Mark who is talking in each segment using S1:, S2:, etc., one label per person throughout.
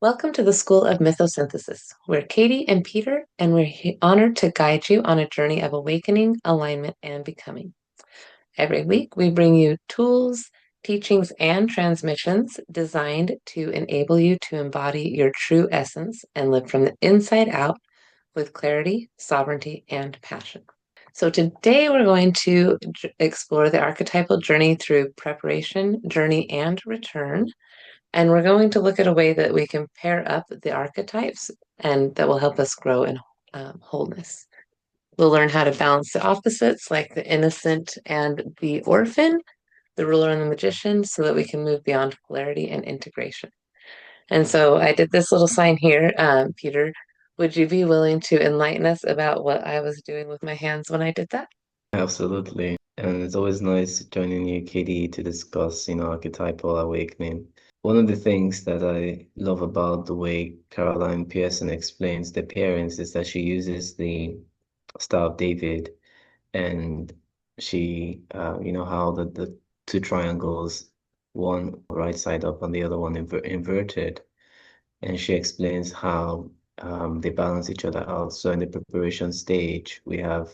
S1: Welcome to the School of Mythosynthesis. We're Katie and Peter, and we're honored to guide you on a journey of awakening, alignment, and becoming. Every week, we bring you tools, teachings, and transmissions designed to enable you to embody your true essence and live from the inside out with clarity, sovereignty, and passion. So, today we're going to explore the archetypal journey through preparation, journey, and return. And we're going to look at a way that we can pair up the archetypes and that will help us grow in wholeness. We'll learn how to balance the opposites like the innocent and the orphan, the ruler and the magician, so that we can move beyond polarity and integration. And so I did this little sign here. Peter, would you be willing to enlighten us about what I was doing with my hands when I did that?
S2: Absolutely. And it's always nice joining you, Katie, to discuss, archetypal awakening. One of the things that I love about the way Caroline Pearson explains the parents is that she uses the Star of David and she, how the two triangles, one right side up and the other one inverted. And she explains how they balance each other out. So in the preparation stage, we have,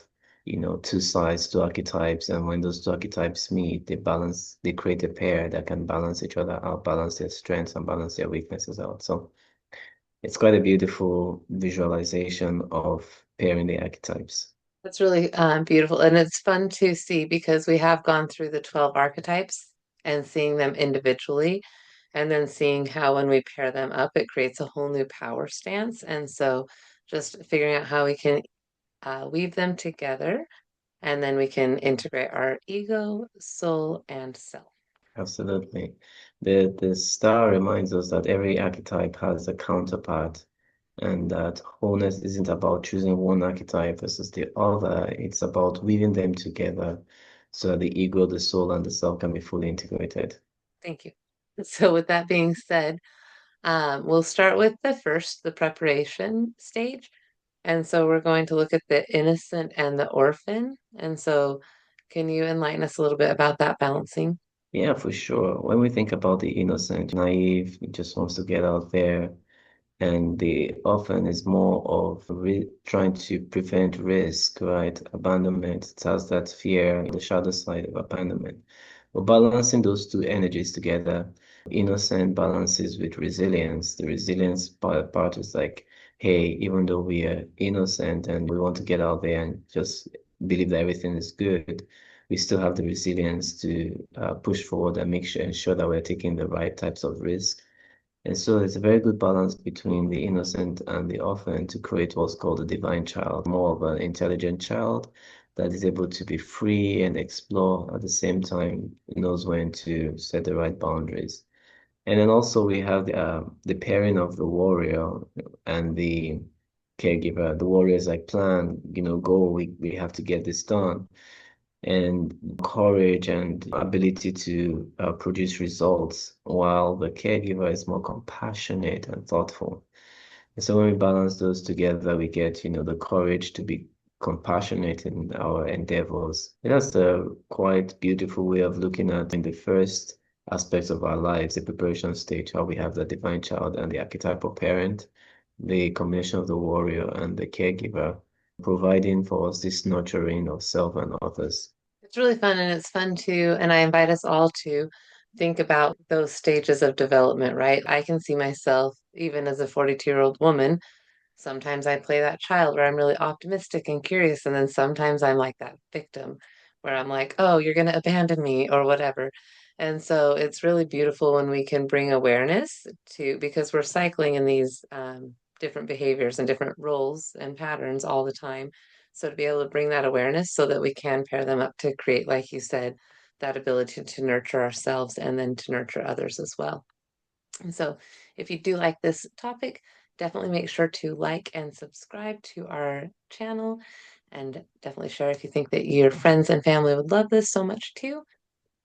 S2: two sides, two archetypes, and when those two archetypes meet, they create a pair that can balance each other out, balance their strengths and balance their weaknesses out. So it's quite a beautiful visualization of pairing the archetypes.
S1: That's really beautiful. And it's fun to see because we have gone through the 12 archetypes and seeing them individually, and then seeing how when we pair them up, it creates a whole new power stance. And so just figuring out how we can weave them together, and then we can integrate our ego, soul, and self.
S2: Absolutely. The star reminds us that every archetype has a counterpart, and that wholeness isn't about choosing one archetype versus the other. It's about weaving them together so that the ego, the soul, and the self can be fully integrated.
S1: Thank you. So, with that being said, we'll start with the preparation stage. And so we're going to look at the innocent and the orphan. And so, can you enlighten us a little bit about that balancing?
S2: Yeah, for sure. When we think about the innocent, naive, he just wants to get out there, and the orphan is more of trying to prevent risk, right? Abandonment. It has that fear, the shadow side of abandonment. But balancing those two energies together, innocent balances with resilience. The resilience part is like, hey, even though we are innocent and we want to get out there and just believe that everything is good, we still have the resilience to push forward and ensure that we're taking the right types of risk. And so it's a very good balance between the innocent and the orphan to create what's called a divine child, more of an intelligent child that is able to be free and explore at the same time, knows when to set the right boundaries. And then also we have the pairing of the warrior and the caregiver. The warrior is like plan, go, we have to get this done, and courage and ability to produce results, while the caregiver is more compassionate and thoughtful. And so when we balance those together, we get, the courage to be compassionate in our endeavors. And that's a quite beautiful way of looking at in the first aspects of our lives, the preparation stage, how we have the divine child and the archetypal parent, the combination of the warrior and the caregiver, providing for us this nurturing of self and others.
S1: It's really fun, and it's fun to, and I invite us all to think about those stages of development, right? I can see myself, even as a 42-year-old woman, sometimes I play that child where I'm really optimistic and curious, and then sometimes I'm like that victim where I'm like, oh, you're going to abandon me or whatever. And so it's really beautiful when we can bring awareness to, because we're cycling in these different behaviors and different roles and patterns all the time. So to be able to bring that awareness so that we can pair them up to create, like you said, that ability to nurture ourselves and then to nurture others as well. And so if you do like this topic, definitely make sure to like and subscribe to our channel, and definitely share if you think that your friends and family would love this so much too.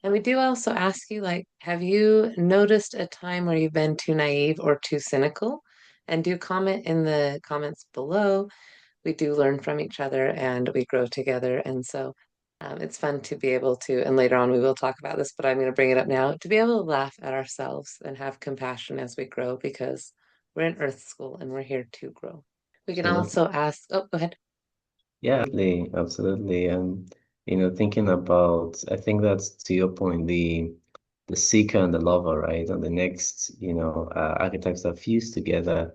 S1: And we do also ask you, like, have you noticed a time where you've been too naive or too cynical? And do comment in the comments below. We do learn from each other and we grow together. And so it's fun to be able to, and later on we will talk about this, but I'm going to bring it up now, to be able to laugh at ourselves and have compassion as we grow, because We're in Earth School and we're here to grow. We can
S2: Absolutely.
S1: also ask, oh, go ahead.
S2: Yeah, absolutely, absolutely. And thinking about, I think that's to your point, the seeker and the lover, right? And the next, archetypes that fuse together,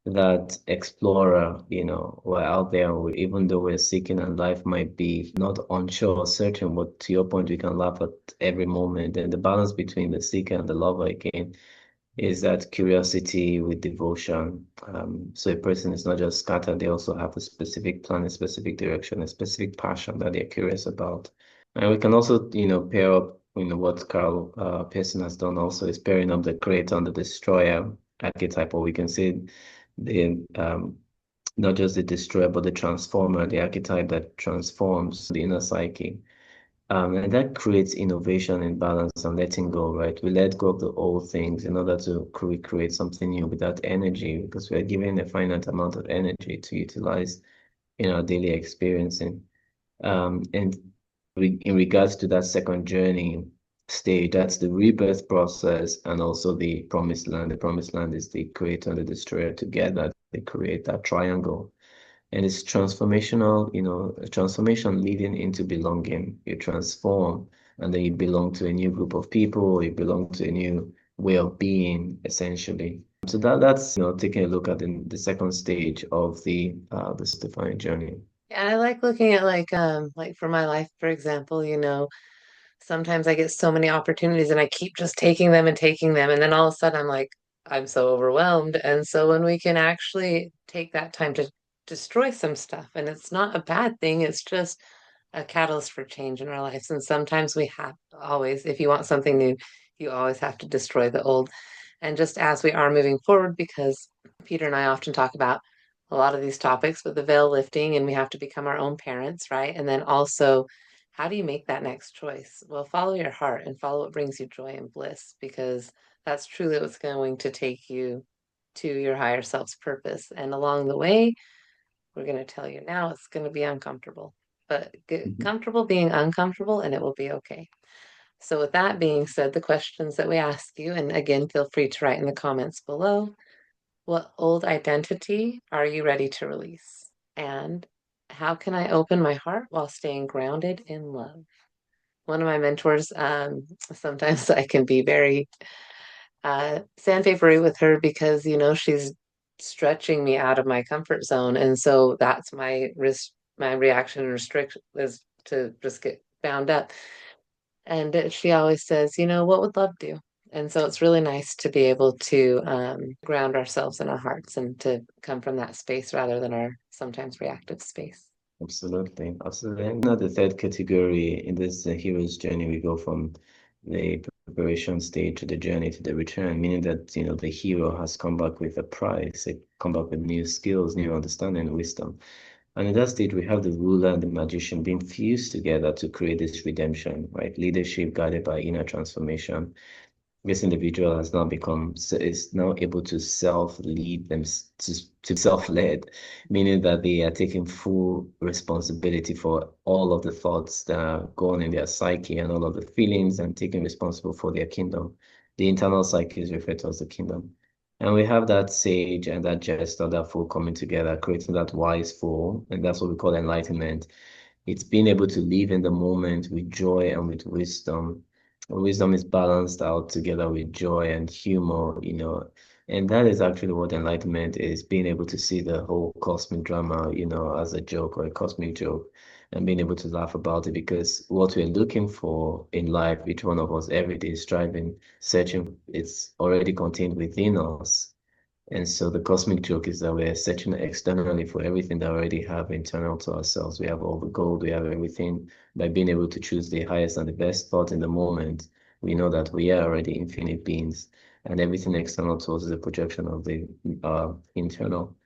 S2: that explorer, we're out there, even though we're seeking and life might be not unsure or certain, but to your point, we can laugh at every moment. And the balance between the seeker and the lover again is that curiosity with devotion. So a person is not just scattered, they also have a specific plan, a specific direction, a specific passion that they're curious about. And we can also, pair up, what Carl Pearson has done also is pairing up the creator and the destroyer archetype, or we can say the not just the destroyer, but the transformer, the archetype that transforms the inner psyche. And that creates innovation and balance and letting go, right? We let go of the old things in order to create something new with that energy because we're given a finite amount of energy to utilize in our daily experiencing. And in regards to that second journey stage, that's the rebirth process and also the promised land. The promised land is the creator and the destroyer together. They create that triangle. And it's transformational, a transformation leading into belonging. You transform and then you belong to a new group of people, you belong to a new way of being, essentially. So that's taking a look at the second stage of the this defined journey.
S1: Yeah, I like looking at like for my life, for example, sometimes I get so many opportunities and I keep just taking them, and then all of a sudden I'm like, I'm so overwhelmed. And so when we can actually take that time to destroy some stuff, and it's not a bad thing, it's just a catalyst for change in our lives. And sometimes we have to always, if you want something new, you always have to destroy the old. And just as we are moving forward, because Peter and I often talk about a lot of these topics with the veil lifting, and we have to become our own parents, right? And then also, how do you make that next choice? Well, follow your heart and follow what brings you joy and bliss, because that's truly what's going to take you to your higher self's purpose. And along the way, we're going to tell you now it's going to be uncomfortable, but get
S2: Mhm.
S1: comfortable being uncomfortable and it will be okay. So, with that being said, the questions that we ask you, and again, feel free to write in the comments below, what old identity are you ready to release? And how can I open my heart while staying grounded in love? One of my mentors, sometimes I can be very sandpapery with her because, she's stretching me out of my comfort zone. And so that's my reaction and restriction is to just get bound up. And she always says, what would love do? And so it's really nice to be able to ground ourselves in our hearts and to come from that space rather than our sometimes reactive space.
S2: Absolutely, absolutely. And now the third category in this hero's journey, we go from the preparation stage to the journey to the return, meaning that the hero has come back with a prize, they come back with new skills, new understanding, wisdom. And in that state, we have the ruler and the magician being fused together to create this redemption, right? Leadership guided by inner transformation. This individual has now become is now able to self-lead them to self-led, meaning that they are taking full responsibility for all of the thoughts that are going in their psyche and all of the feelings and taking responsible for their kingdom. The internal psyche is referred to as the kingdom. And we have that sage and that jester, that fool coming together, creating that wise fool, and that's what we call enlightenment. It's being able to live in the moment with joy and with wisdom. Wisdom is balanced out together with joy and humor, and that is actually what enlightenment is, being able to see the whole cosmic drama, as a joke or a cosmic joke, and being able to laugh about it because what we're looking for in life, each one of us every day striving, searching, it's already contained within us. And so the cosmic joke is that we're searching externally for everything that we already have internal to ourselves. We have all the gold, we have everything. By being able to choose the highest and the best thought in the moment, we know that we are already infinite beings, and everything external to us is a projection of the internal.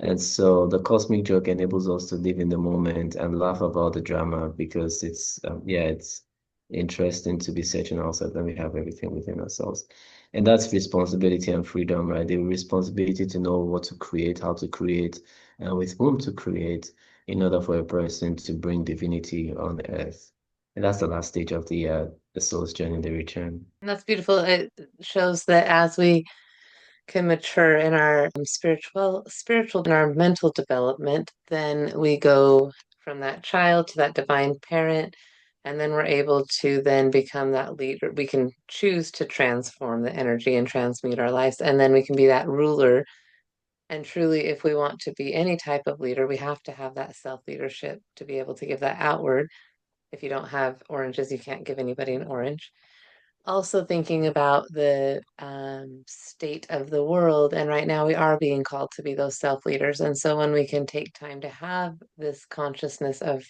S2: And so the cosmic joke enables us to live in the moment and laugh about the drama because it's interesting to be searching ourselves and we have everything within ourselves. And that's responsibility and freedom, right? The responsibility to know what to create, how to create, and with whom to create in order for a person to bring divinity on earth. And that's the last stage of the soul's journey, the return.
S1: And that's beautiful. It shows that as we can mature in our spiritual in our mental development, then we go from that child to that divine parent, and then we're able to then become that leader. We can choose to transform the energy and transmute our lives, and then we can be that ruler. And truly, if we want to be any type of leader, we have to have that self leadership to be able to give that outward. If you don't have oranges, you can't give anybody an orange. Also thinking about the state of the world, and right now we are being called to be those self leaders. And so when we can take time to have this consciousness of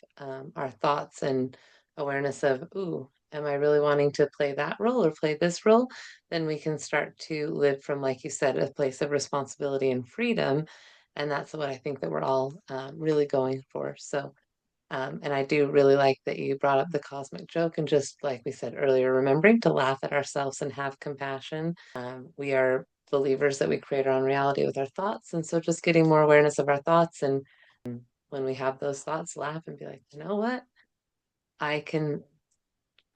S1: our thoughts and awareness of, ooh, am I really wanting to play that role or play this role? Then we can start to live from, like you said, a place of responsibility and freedom. And that's what I think that we're all really going for. So and I do really like that you brought up the cosmic joke and just like we said earlier, remembering to laugh at ourselves and have compassion. We are believers that we create our own reality with our thoughts. And so just getting more awareness of our thoughts. And when we have those thoughts, laugh and be like, you know what? I can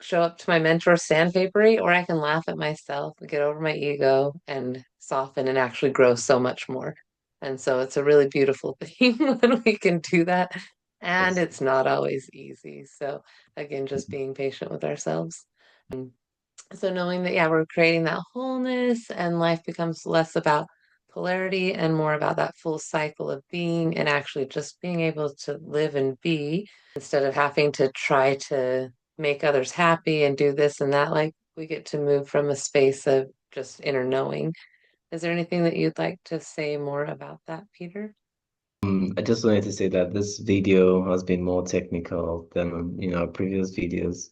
S1: show up to my mentor sandpapery, or I can laugh at myself, get over my ego, and soften and actually grow so much more. And so it's a really beautiful thing when we can do that. And
S2: Yes.
S1: it's not always easy. So again, just being patient with ourselves. So knowing that, yeah, we're creating that wholeness and life becomes less about polarity and more about that full cycle of being and actually just being able to live and be instead of having to try to make others happy and do this and that. Like we get to move from a space of just inner knowing. Is there anything that you'd like to say more about that, Peter?
S2: I just wanted to say that this video has been more technical than, our previous videos.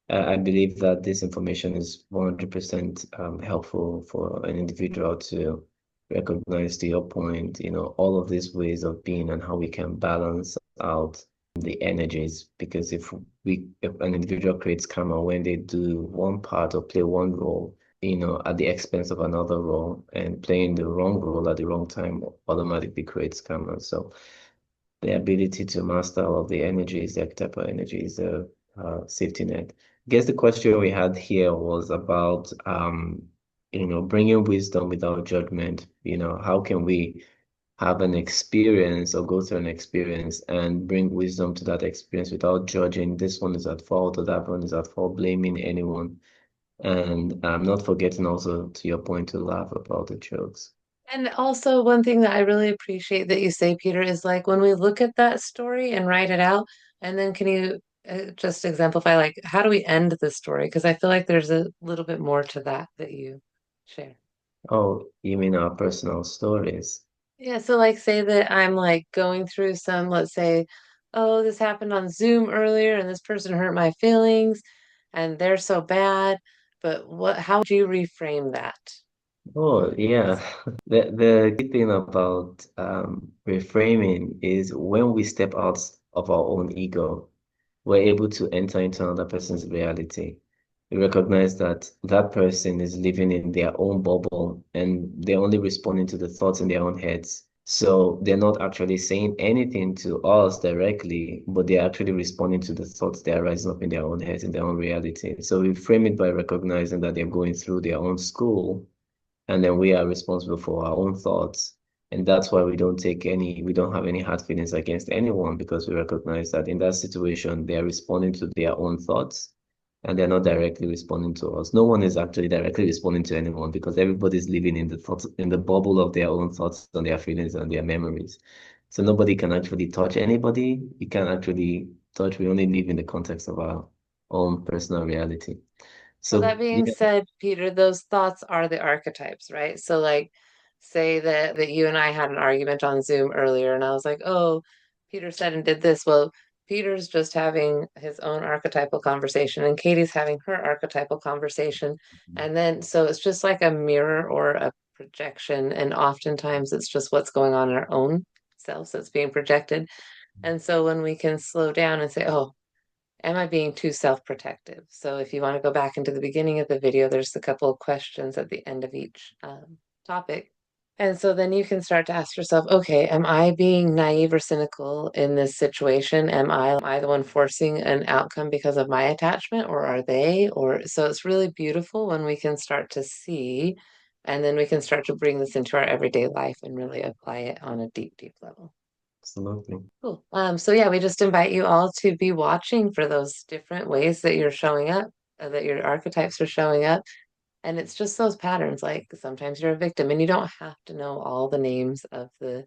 S2: I believe that this information is 100% helpful for an individual to recognize, to your point, all of these ways of being and how we can balance out the energies. Because if an individual creates karma when they do one part or play one role, at the expense of another role, and playing the wrong role at the wrong time automatically creates karma. So the ability to master all of the energies, the archetypal energy is a safety net. I guess the question we had here was about, bringing wisdom without judgment. How can we have an experience or go through an experience and bring wisdom to that experience without judging this one is at fault or that one is at fault, blaming anyone. And I'm not forgetting also, to your point, to laugh about the jokes.
S1: And also, one thing that I really appreciate that you say, Peter, is like when we look at that story and write it out, and then can you just exemplify, like, how do we end the story? Because I feel like there's a little bit more to that that you share.
S2: Oh, you mean our personal stories?
S1: Yeah, so like, say that I'm like going through some, let's say, oh, this happened on Zoom earlier, and this person hurt my feelings, and they're so bad. But how would you reframe that?
S2: Oh, yeah. The key thing about reframing is when we step out of our own ego, we're able to enter into another person's reality. We recognize that that person is living in their own bubble and they're only responding to the thoughts in their own heads. So they're not actually saying anything to us directly, but they're actually responding to the thoughts that are rising up in their own heads, in their own reality. So we frame it by recognizing that they're going through their own school and then we are responsible for our own thoughts. And that's why we don't have any hard feelings against anyone because we recognize that in that situation, they are responding to their own thoughts and they're not directly responding to us. No one is actually directly responding to anyone because everybody's living in the thoughts, in the bubble of their own thoughts and their feelings and their memories. So nobody can actually touch anybody. You can't actually touch. We only live in the context of our own personal reality.
S1: Well, that
S2: So
S1: being
S2: yeah.
S1: said, Peter, those thoughts are the archetypes, right? So like say that you and I had an argument on Zoom earlier and I was like, "Oh, Peter said and did this." Well, Peter's just having his own archetypal conversation and Katie's having her archetypal conversation. And then so it's just like a mirror or a projection and oftentimes it's just what's going on in our own selves that's being projected. And so when we can slow down and say, "Oh, am I being too self-protective?" So if you want to go back into the beginning of the video, there's a couple of questions at the end of each topic. And so then you can start to ask yourself, okay, am I being naive or cynical in this situation? Am I the one forcing an outcome because of my attachment, or are they? Or so it's really beautiful when we can start to see And then we can start to bring this into our everyday life and really apply it on a deep, deep level.
S2: Absolutely.
S1: Cool. So yeah, we just invite you all to be watching for those different ways that you're showing up, that your archetypes are showing up. And it's just those patterns, like sometimes you're a victim and you don't have to know all the names of the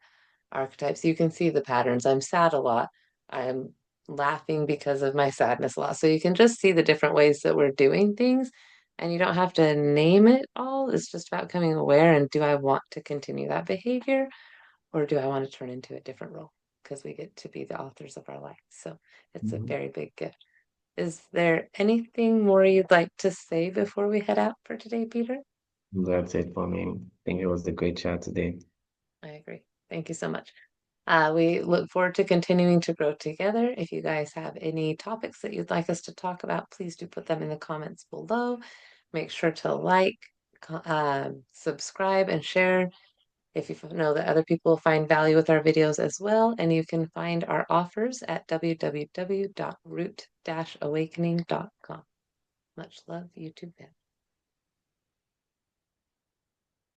S1: archetypes. You can see the patterns. I'm sad a lot. I'm laughing because of my sadness a lot. So you can just see the different ways that we're doing things and you don't have to name it all. It's just about coming aware and do I want to continue that behavior or do I want to turn into a different role? Because we get to be the authors of our life. So it's a
S2: Mhm.
S1: very big gift. Is there anything more you'd like to say before we head out for today, Peter?
S2: That's it for me. I think it was a great chat today.
S1: I agree. Thank you so much. We look forward to continuing to grow together. If you guys have any topics that you'd like us to talk about, please do put them in the comments below. Make sure to like, subscribe, and share if you know that other people find value with our videos as well. And you can find our offers at www.root-awakening.com. Much love, YouTube family.